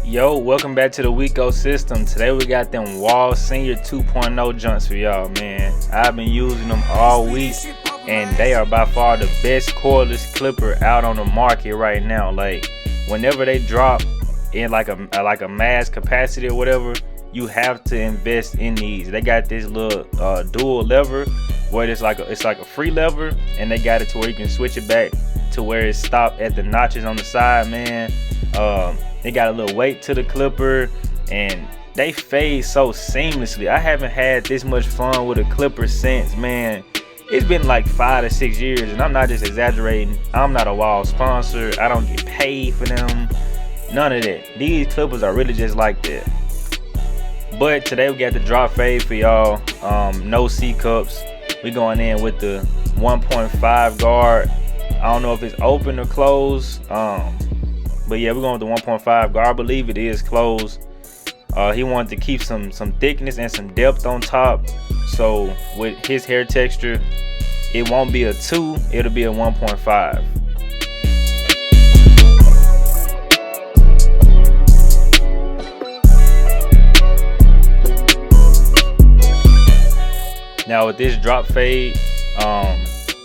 Yo, welcome back to the Weeko system. Today we got them Wahl Senior 2.0 joints for y'all, man. I've been using them all week, and they are by far the best cordless clipper out on the market right now. Like, whenever they drop in like a mass capacity or whatever, you have to invest in these. They got this little dual lever where it's like a free lever, and they got it to where you can switch it back to where it stopped at the notches on the side, man. They got a little weight to the clipper, and they fade so seamlessly. I haven't had this much fun with a clipper since, man. It's been like 5 to 6 years, and I'm not just exaggerating. I'm not a Wahl sponsor. I don't get paid for them. None of that. These clippers are really just like that. But today we got the drop fade for y'all. No C cups. We going in with the 1.5 guard. I don't know if it's open or closed. But yeah, we're going with the 1.5 guard. I believe it is closed. He wanted to keep some thickness and some depth on top. So with his hair texture, it won't be a 2, it'll be a 1.5. Now with this drop fade,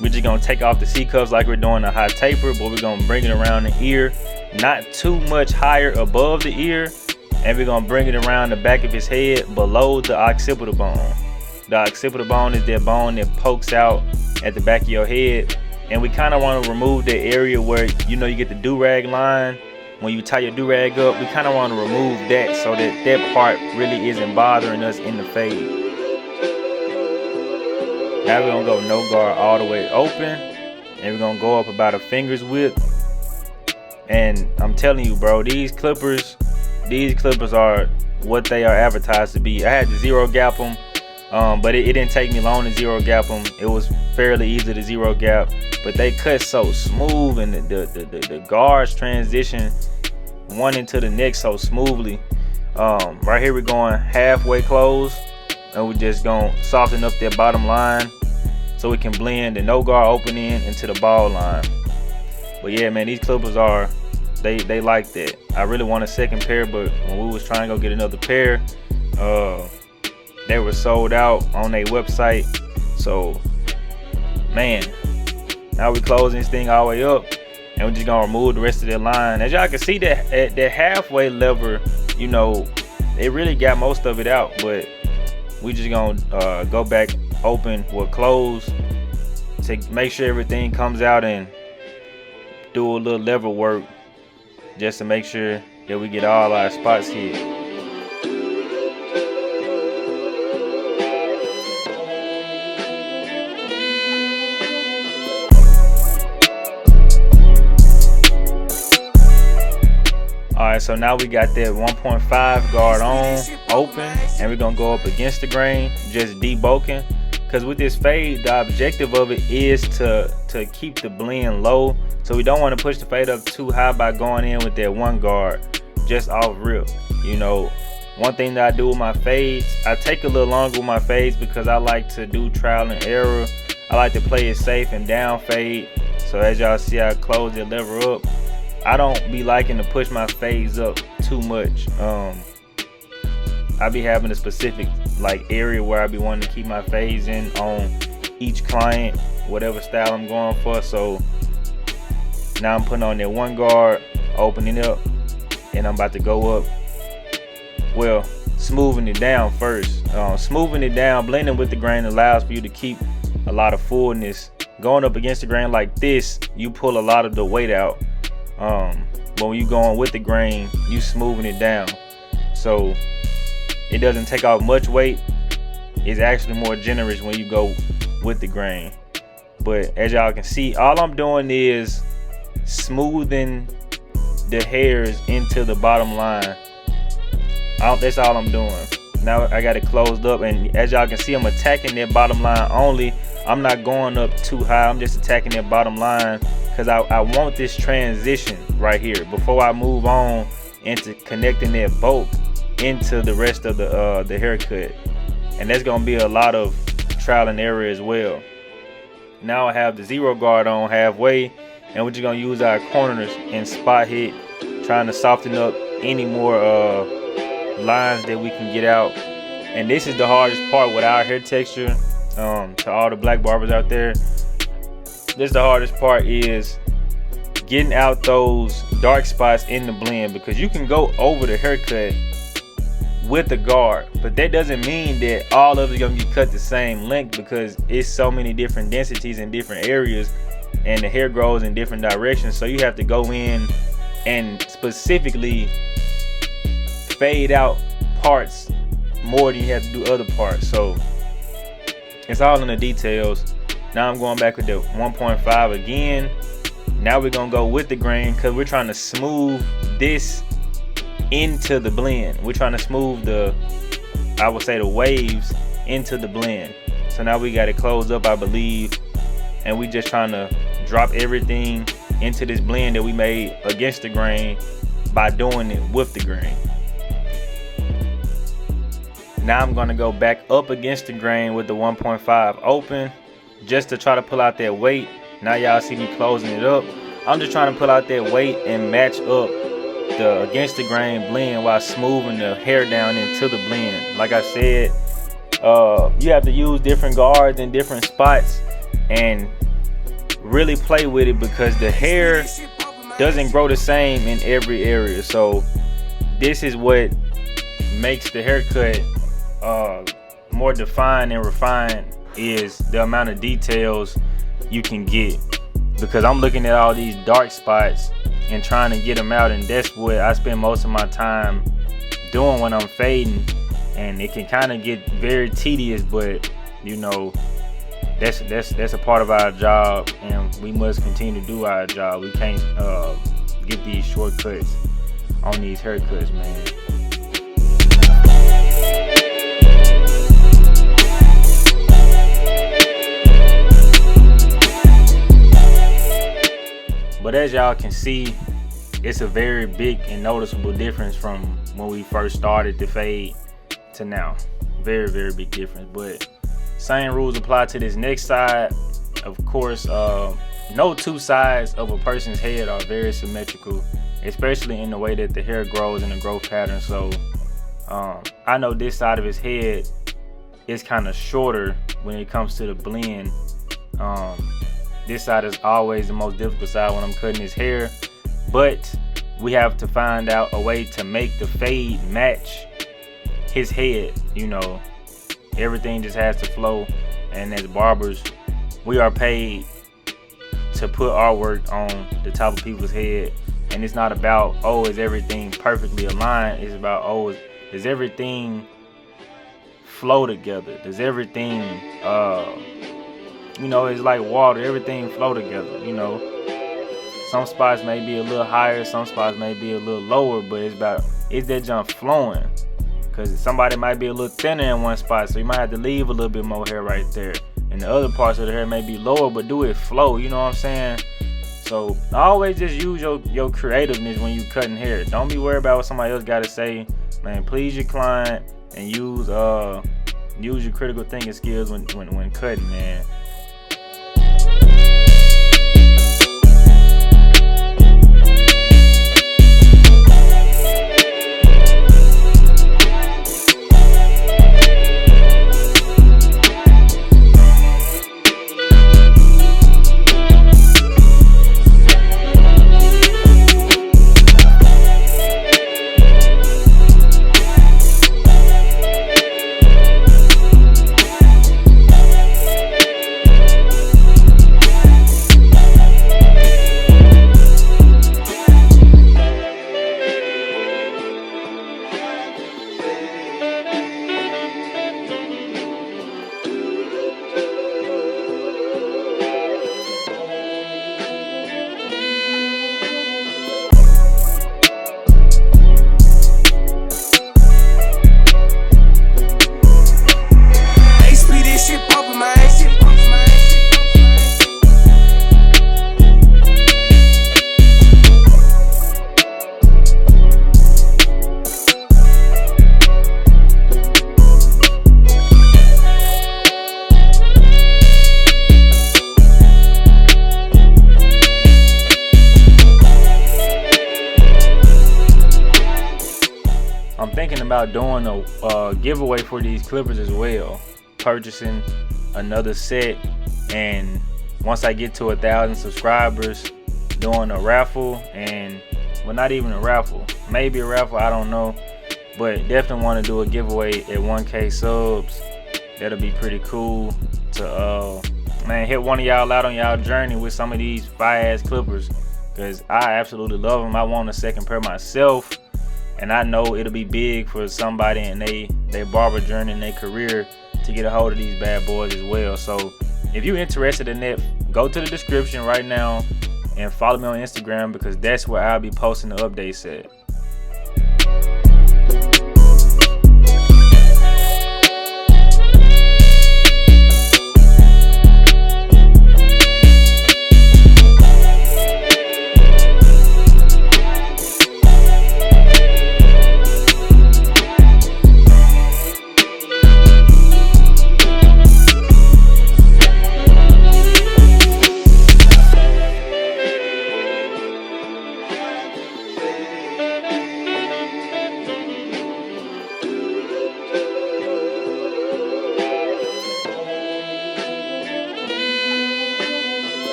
we're just gonna take off the C cups like we're doing a high taper, but we're gonna bring it around the ear, not too much higher above the ear, and we're gonna bring it around the back of his head below the occipital bone. The occipital bone is that bone that pokes out at the back of your head, and we kind of want to remove the area where you get the do-rag line. When you tie your do-rag up, we kind of want to remove that so that that part really isn't bothering us in the fade. Now we're gonna go no guard all the way open, and we're gonna go up about a finger's width. And I'm telling you, bro, these clippers are what they are advertised to be. I had to zero gap them, but it didn't take me long to zero gap them. It was fairly easy to zero gap, but they cut so smooth, and the guards transition one into the next so smoothly. Right here we're going halfway closed, and we're just gonna soften up that bottom line so we can blend the no guard opening into the ball line. But yeah, man, these clippers are they like that. I really want a second pair, but when we was trying to go get another pair, they were sold out on their website. So man, now we closing this thing all the way up, and we're just gonna remove the rest of that line. As y'all can see, that halfway lever, it really got most of it out, but we just gonna go back open with close to make sure everything comes out, and do a little lever work just to make sure that we get all our spots hit. Alright, so now we got that 1.5 guard on open, and we're gonna go up against the grain, just debulking. Because with this fade, the objective of it is to keep the blend low. So we don't want to push the fade up too high by going in with that one guard just off rip. One thing that I do with my fades, I take a little longer with my fades because I like to do trial and error. I like to play it safe and down fade. So as y'all see, I close the lever up. I don't be liking to push my fades up too much. I be having a specific area where I be wanting to keep my fades in on each client, whatever style I'm going for. So now I'm putting on that one guard, opening up, and I'm about to go up. Well, smoothing it down first. Smoothing it down, blending with the grain allows for you to keep a lot of fullness. Going up against the grain like this, you pull a lot of the weight out. But when you going with the grain, you smoothing it down. So it doesn't take off much weight. It's actually more generous when you go with the grain. But as y'all can see, all I'm doing is smoothing the hairs into the bottom line. That's all I'm doing. Now I got it closed up, and as y'all can see, I'm attacking that bottom line only. I'm not going up too high. I'm just attacking that bottom line because I want this transition right here before I move on into connecting that bolt into the rest of the haircut. And that's gonna be a lot of trial and error as well. Now I have the zero guard on halfway, and we're just gonna use our corners and spot hit, trying to soften up any more lines that we can get out. And this is the hardest part with our hair texture. To all the black barbers out there, this the hardest part is getting out those dark spots in the blend, because you can go over the haircut with the guard, but that doesn't mean that all of it's gonna get cut the same length, because it's so many different densities in different areas and the hair grows in different directions. So you have to go in and specifically fade out parts more than you have to do other parts. So it's all in the details. Now I'm going back with the 1.5 again. Now we're gonna go with the grain because we're trying to smooth this into the blend. We're trying to smooth the, I would say, the waves into the blend. So now we got it closed up, I believe, and we just trying to drop everything into this blend that we made against the grain by doing it with the grain. Now I'm gonna go back up against the grain with the 1.5 open, just to try to pull out that weight. Now y'all see me closing it up. I'm just trying to pull out that weight and match up the against the grain blend while smoothing the hair down into the blend. Like I said, you have to use different guards in different spots and really play with it, because the hair doesn't grow the same in every area. So this is what makes the haircut more defined and refined, is the amount of details you can get, because I'm looking at all these dark spots and trying to get them out, and that's what I spend most of my time doing when I'm fading. And it can kind of get very tedious, but you know, that's a part of our job, and we must continue to do our job. We can't get these shortcuts on these haircuts, man. But as y'all can see, it's a very big and noticeable difference from when we first started the fade to now. Very, very big difference. But same rules apply to this next side. Of course, no two sides of a person's head are very symmetrical, especially in the way that the hair grows and the growth pattern. So I know this side of his head is kind of shorter when it comes to the blend. This side is always the most difficult side when I'm cutting his hair, but we have to find out a way to make the fade match his head. You know, everything just has to flow, and as barbers, we are paid to put our work on the top of people's head. And it's not about, oh, is everything perfectly aligned? It's about, oh, does everything flow together? Does everything you know, it's like water, everything flow together. You know, some spots may be a little higher, some spots may be a little lower, but it's about, is that jump flowing? Because somebody might be a little thinner in one spot, so you might have to leave a little bit more hair right there, and the other parts of the hair may be lower, but do it flow, you know what I'm saying? So always just use your creativeness when you cutting hair. Don't be worried about what somebody else got to say, man. Please your client and use your critical thinking skills when cutting, man. I'm thinking about doing a giveaway for these clippers as well, purchasing another set, and once I get to 1,000 subscribers, doing a raffle. And well, not even a raffle, maybe a raffle, I don't know, but definitely want to do a giveaway at 1K subs. That'll be pretty cool to man, hit one of y'all out on y'all journey with some of these fire-ass clippers, because I absolutely love them. I want a second pair myself, and I know it'll be big for somebody in they barber journey in their career to get a hold of these bad boys as well. So if you're interested in that, go to the description right now and follow me on Instagram, because that's where I'll be posting the updates at.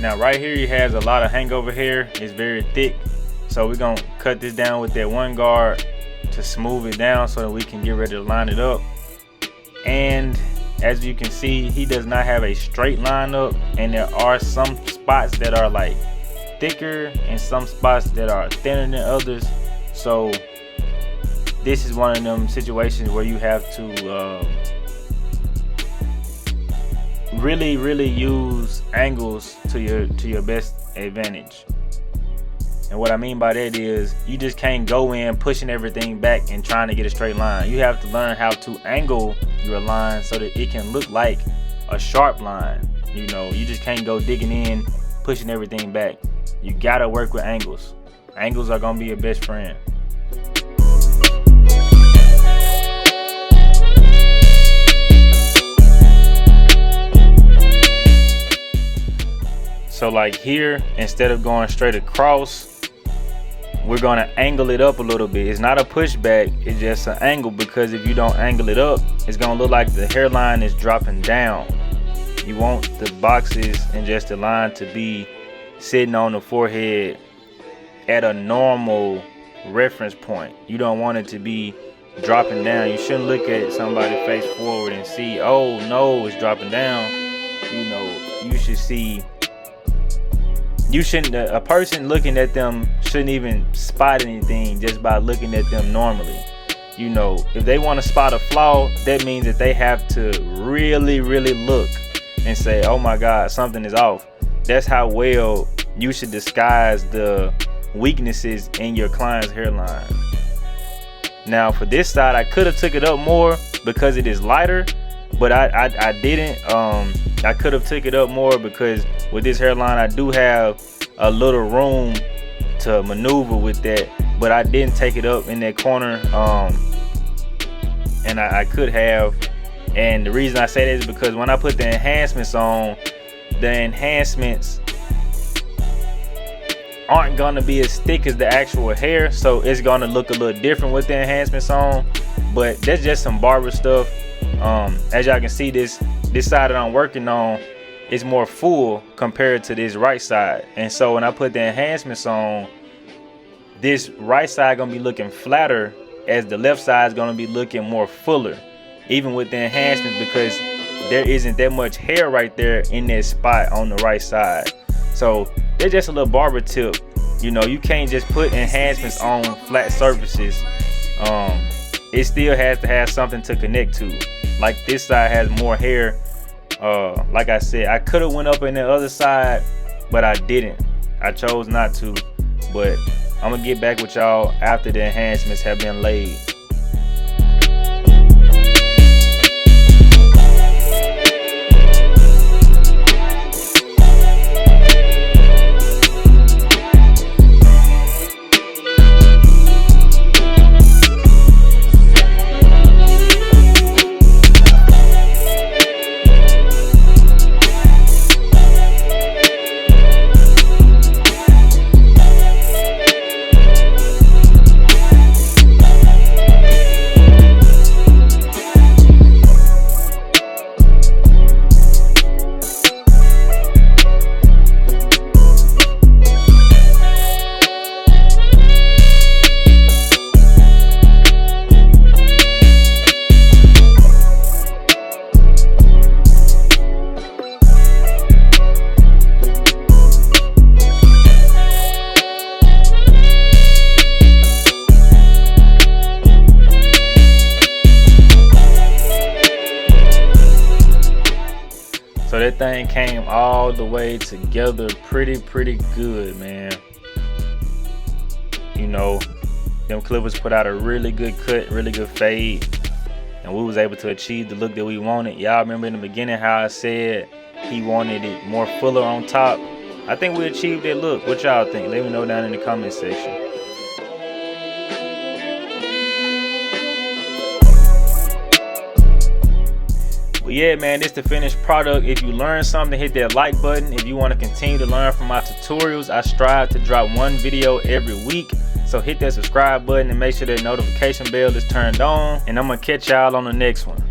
Now right here he has a lot of hangover hair. It's very thick, so we're gonna cut this down with that one guard to smooth it down so that we can get ready to line it up. And as you can see, he does not have a straight line up, and there are some spots that are like thicker and some spots that are thinner than others. So this is one of them situations where you have to really use angles to your best advantage. And what I mean by that is you just can't go in pushing everything back and trying to get a straight line. You have to learn how to angle your line so that it can look like a sharp line. You know, you just can't go digging in, pushing everything back. You gotta work with angles. Angles are gonna be your best friend. So like here, instead of going straight across, we're gonna angle it up a little bit. It's not a pushback, it's just an angle, because if you don't angle it up, it's gonna look like the hairline is dropping down. You want the boxes and just the line to be sitting on the forehead at a normal reference point. You don't want it to be dropping down. You shouldn't look at somebody face forward and see, oh no, it's dropping down. You know, you should see, a person looking at them shouldn't even spot anything just by looking at them normally. You know, if they want to spot a flaw, that means that they have to really look and say, oh my God, something is off. That's how well you should disguise the weaknesses in your client's hairline. Now for this side, I could have took it up more because it is lighter, but I didn't. I could have took it up more, because with this hairline I do have a little room to maneuver with that, but I didn't take it up in that corner, and I could have. And the reason I say that is because when I put the enhancements on, the enhancements aren't gonna be as thick as the actual hair, so it's gonna look a little different with the enhancements on. But that's just some barber stuff. As y'all can see, this side that I'm working on is more full compared to this right side, and so when I put the enhancements on, this right side gonna be looking flatter, as the left side is gonna be looking more fuller, even with the enhancements, because there isn't that much hair right there in that spot on the right side. So they're just a little barber tip. You know, you can't just put enhancements on flat surfaces. It still has to have something to connect to. Like this side has more hair. Like I said, I could have went up in the other side, but I didn't. I chose not to. But I'm gonna get back with y'all after the enhancements have been laid. So that thing came all the way together pretty good, man. You know, them clippers put out a really good cut, really good fade, and we was able to achieve the look that we wanted. Y'all remember in the beginning how I said he wanted it more fuller on top? I think we achieved that look. What y'all think? Let me know down in the comment section. But yeah, man, this the finished product. If you learned something, hit that like button. If you want to continue to learn from my tutorials, I strive to drop one video every week. So hit that subscribe button and make sure that notification bell is turned on. And I'm gonna catch y'all on the next one.